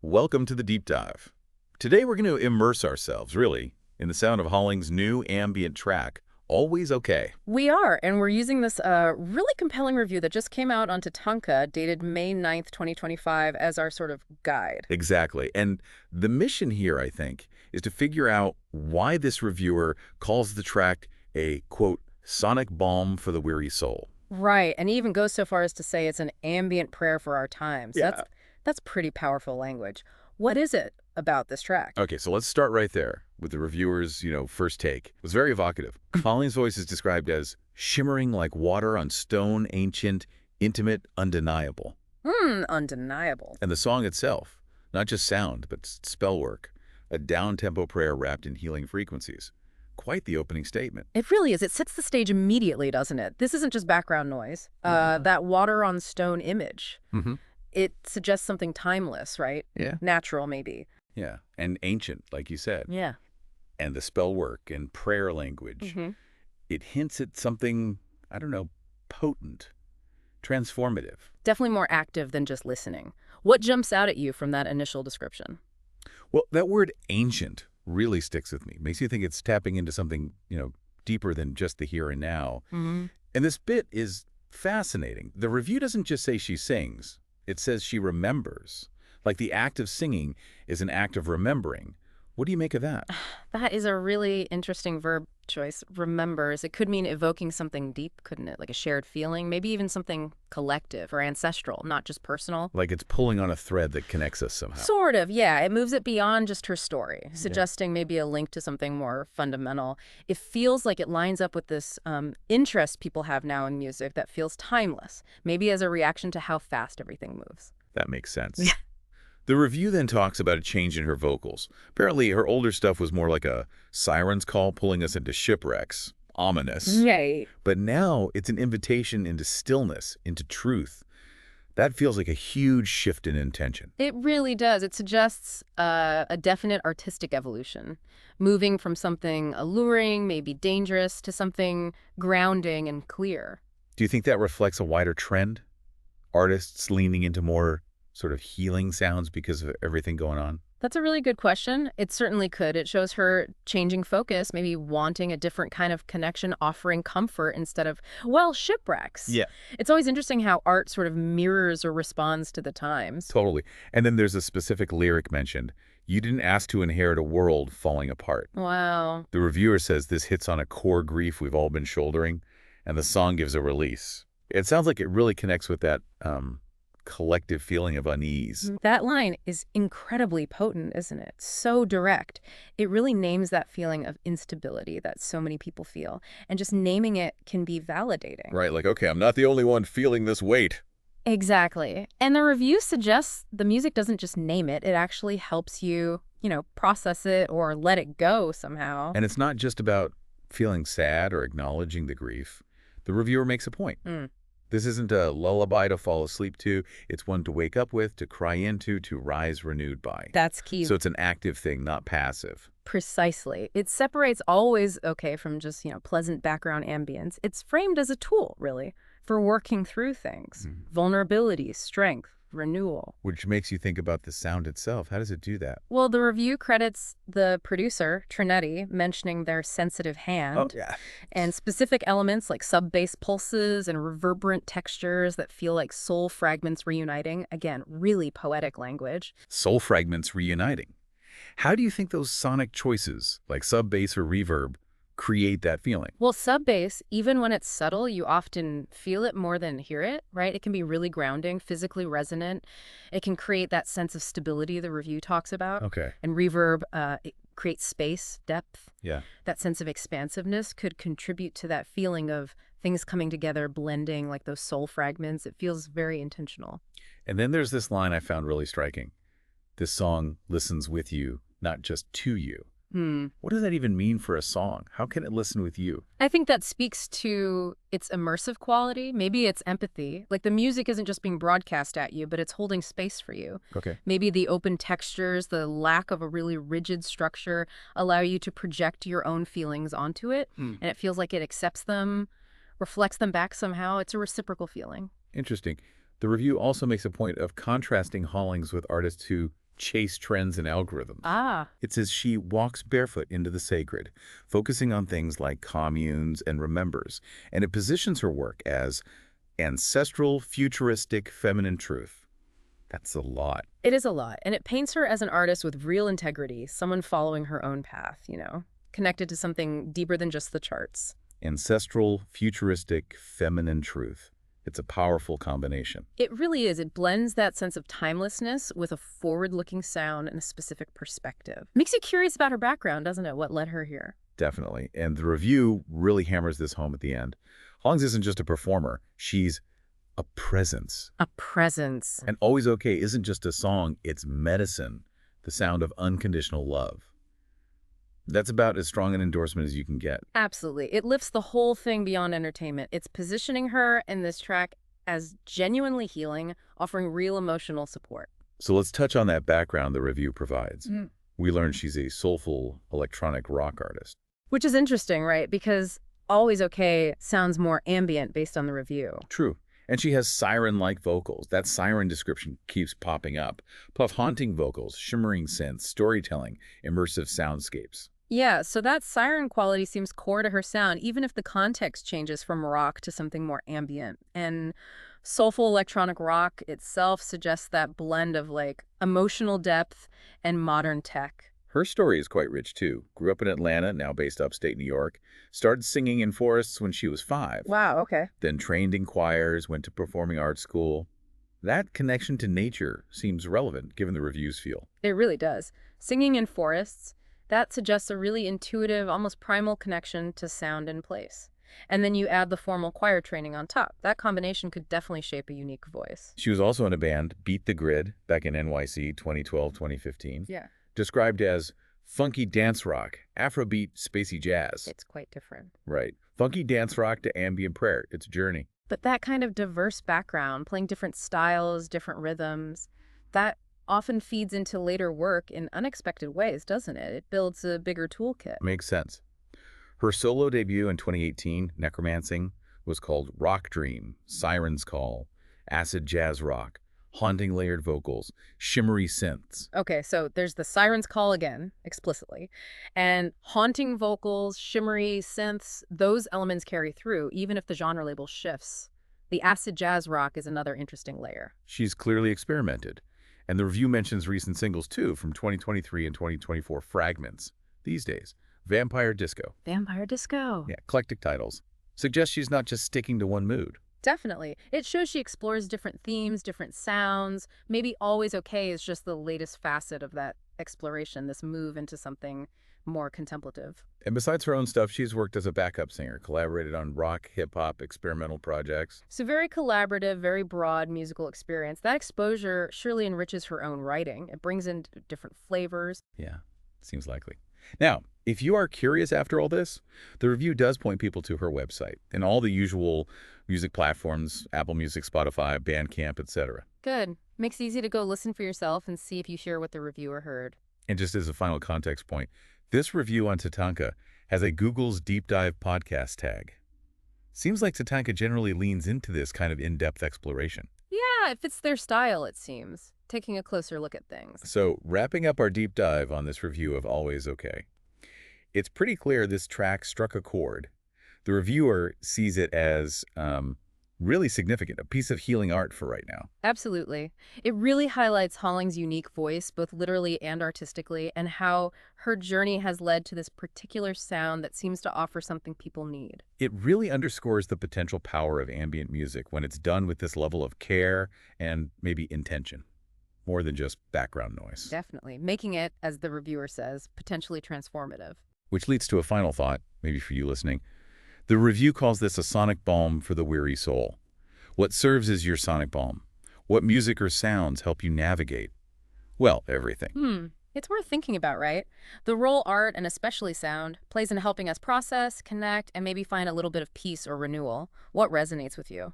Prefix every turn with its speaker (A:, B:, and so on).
A: welcome to the deep dive. Today we're going to immerse ourselves, really, in the sound of Hollings' new ambient track, Always Okay.
B: We are, and we're using this really compelling review that just came out on TATANKA, dated May 9th, 2025, as our sort of guide.
A: Exactly. And the mission here, I think, is to figure out why this reviewer calls the track a, quote, sonic balm for the weary soul.
B: Right, and he even goes so far as to say it's an ambient prayer for our times.
A: Yeah.
B: That's pretty powerful language. What is it about this track?
A: Okay, so let's start right there with the reviewer's, first take. It was very evocative. Hollings' voice is described as shimmering like water on stone, ancient, intimate, undeniable.
B: Undeniable.
A: And the song itself, not just sound, but spell work, a down-tempo prayer wrapped in healing frequencies. Quite the opening statement.
B: It really is. It sets the stage immediately, doesn't it? This isn't just background noise. That water on stone image, it suggests something timeless, right?
A: Yeah.
B: Natural, maybe.
A: Yeah, and ancient, like you said.
B: Yeah.
A: And the spell work and prayer language. It hints at something, I don't know, potent, transformative.
B: Definitely more active than just listening. What jumps out at you from that initial description?
A: Well, that word ancient really sticks with me. Makes you think it's tapping into something, deeper than just the here and now. And this bit is fascinating. The review doesn't just say she sings. It says she remembers. Like the act of singing is an act of remembering. What do you make of that?
B: That is a really interesting verb choice. Remembers. It could mean evoking something deep, couldn't it? Like a shared feeling, maybe even something collective or ancestral, not just personal.
A: Like it's pulling on a thread that connects us somehow.
B: Sort of, yeah. It moves it beyond just her story, suggesting maybe a link to something more fundamental. It feels like it lines up with this interest people have now in music that feels timeless, maybe as a reaction to how fast everything moves.
A: That makes sense. Yeah. The review then talks about a change in her vocals. Apparently, her older stuff was more like a siren's call pulling us into shipwrecks. Ominous.
B: Right.
A: But now it's an invitation into stillness, into truth. That feels like a huge shift in intention.
B: It really does. It suggests a definite artistic evolution, moving from something alluring, maybe dangerous, to something grounding and clear.
A: Do you think that reflects a wider trend? Artists leaning into more sort of healing sounds because of everything going on?
B: That's a really good question. It certainly could. It shows her changing focus, maybe wanting a different kind of connection, offering comfort instead of, well, shipwrecks.
A: Yeah.
B: It's always interesting how art sort of mirrors or responds to the times.
A: Totally. And then there's a specific lyric mentioned. You didn't ask to inherit a world falling apart.
B: Wow.
A: The reviewer says this hits on a core grief we've all been shouldering, and the song gives a release. It sounds like it really connects with that collective feeling of unease.
B: That line is incredibly potent, isn't it? So direct. It really names that feeling of instability that so many people feel. And just naming it can be validating.
A: Right, like, okay, I'm not the only one feeling this weight.
B: Exactly. And the review suggests the music doesn't just name it. It actually helps you, process it or let it go somehow.
A: And it's not just about feeling sad or acknowledging the grief. The reviewer makes a point. This isn't a lullaby to fall asleep to. It's one to wake up with, to cry into, to rise renewed by.
B: That's key.
A: So it's an active thing, not passive.
B: Precisely. It separates always okay from just, pleasant background ambience. It's framed as a tool, really, for working through things. Vulnerability, strength, renewal.
A: Which makes you think about the sound itself. How does it do that?
B: Well, the review credits the producer, 𝗓𝗕𝗓, mentioning their sensitive hand and specific elements like sub-bass pulses and reverberant textures that feel like soul fragments reuniting. Again, really poetic language.
A: Soul fragments reuniting. How do you think those sonic choices, like sub-bass or reverb, create that feeling?
B: Well, sub-bass, even when it's subtle, you often feel it more than hear it, right? It can be really grounding, physically resonant. It can create that sense of stability the review talks about.
A: Okay.
B: And reverb, it creates space, depth.
A: Yeah.
B: That sense of expansiveness could contribute to that feeling of things coming together, blending, like those soul fragments. It feels very intentional.
A: And then there's this line I found really striking. This song listens with you, not just to you. What does that even mean for a song? How can it listen with you?
B: I think that speaks to its immersive quality. Maybe it's empathy. Like the music isn't just being broadcast at you, but it's holding space for you.
A: Okay.
B: Maybe the open textures, the lack of a really rigid structure allow you to project your own feelings onto it. And it feels like it accepts them, reflects them back somehow. It's a reciprocal feeling.
A: Interesting. The review also makes a point of contrasting Hollings with artists who chase trends and algorithms.
B: Ah.
A: It says she walks barefoot into the sacred, focusing on things like communes and remembers, and it positions her work as ancestral, futuristic, feminine truth. That's a lot.
B: It is a lot, and it paints her as an artist with real integrity, someone following her own path, connected to something deeper than just the charts.
A: Ancestral, futuristic, feminine truth. It's a powerful combination.
B: It really is. It blends that sense of timelessness with a forward-looking sound and a specific perspective. Makes you curious about her background, doesn't it? What led her here?
A: Definitely. And the review really hammers this home at the end. Hollings isn't just a performer. She's a presence.
B: A presence.
A: And Always Okay isn't just a song. It's medicine. The sound of unconditional love. That's about as strong an endorsement as you can get.
B: Absolutely. It lifts the whole thing beyond entertainment. It's positioning her in this track as genuinely healing, offering real emotional support.
A: So let's touch on that background the review provides. We learned she's a soulful electronic rock artist.
B: Which is interesting, right? Because Always Okay sounds more ambient based on the review.
A: True. And she has siren-like vocals. That siren description keeps popping up. Plus haunting vocals, shimmering synths, storytelling, immersive soundscapes.
B: Yeah, so that siren quality seems core to her sound, even if the context changes from rock to something more ambient. And soulful electronic rock itself suggests that blend of, emotional depth and modern tech.
A: Her story is quite rich, too. Grew up in Atlanta, now based upstate New York. Started singing in forests when she was 5.
B: Wow, okay.
A: Then trained in choirs, went to performing arts school. That connection to nature seems relevant, given the review's feel.
B: It really does. Singing in forests, that suggests a really intuitive, almost primal connection to sound and place. And then you add the formal choir training on top. That combination could definitely shape a unique voice.
A: She was also in a band, Beat the Grid, back in NYC 2012-2015.
B: Yeah.
A: Described as funky dance rock, Afrobeat, spacey jazz.
B: It's quite different.
A: Right. Funky dance rock to ambient prayer. It's a journey.
B: But that kind of diverse background, playing different styles, different rhythms, that often feeds into later work in unexpected ways, doesn't it? It builds a bigger toolkit.
A: Makes sense. Her solo debut in 2018, Necromancing, was called Rock Dream, Siren's Call, Acid Jazz Rock, haunting layered vocals, shimmery synths.
B: Okay, so there's the siren's call again, explicitly, and haunting vocals, shimmery synths, those elements carry through, even if the genre label shifts. The acid jazz rock is another interesting layer.
A: She's clearly experimented. And the review mentions recent singles, too, from 2023 and 2024 fragments. These days, Vampire Disco.
B: Vampire Disco.
A: Yeah, eclectic titles. Suggests she's not just sticking to one mood.
B: Definitely. It shows she explores different themes, different sounds. Maybe Always Okay is just the latest facet of that exploration, this move into something more contemplative.
A: And besides her own stuff, she's worked as a backup singer, collaborated on rock, hip-hop, experimental projects.
B: So very collaborative, very broad musical experience. That exposure surely enriches her own writing. It brings in different flavors.
A: Yeah, seems likely. Now, if you are curious after all this, the review does point people to her website and all the usual music platforms, Apple Music, Spotify, Bandcamp, etc.
B: Good. Makes it easy to go listen for yourself and see if you hear what the reviewer heard.
A: And just as a final context point, this review on TATANKA has a Google's Deep Dive podcast tag. Seems like TATANKA generally leans into this kind of in-depth exploration.
B: Yeah, it fits their style, it seems. Taking a closer look at things.
A: So, wrapping up our deep dive on this review of Always Okay, it's pretty clear this track struck a chord. The reviewer sees it as really significant, a piece of healing art for right now.
B: Absolutely. It really highlights Hollings' unique voice, both literally and artistically, and how her journey has led to this particular sound that seems to offer something people need.
A: It really underscores the potential power of ambient music when it's done with this level of care and maybe intention, more than just background noise.
B: Definitely. Making it, as the reviewer says, potentially transformative.
A: Which leads to a final thought, maybe for you listening. The review calls this a sonic balm for the weary soul. What serves as your sonic balm? What music or sounds help you navigate? Well, everything.
B: It's worth thinking about, right? The role art, and especially sound, plays in helping us process, connect, and maybe find a little bit of peace or renewal. What resonates with you?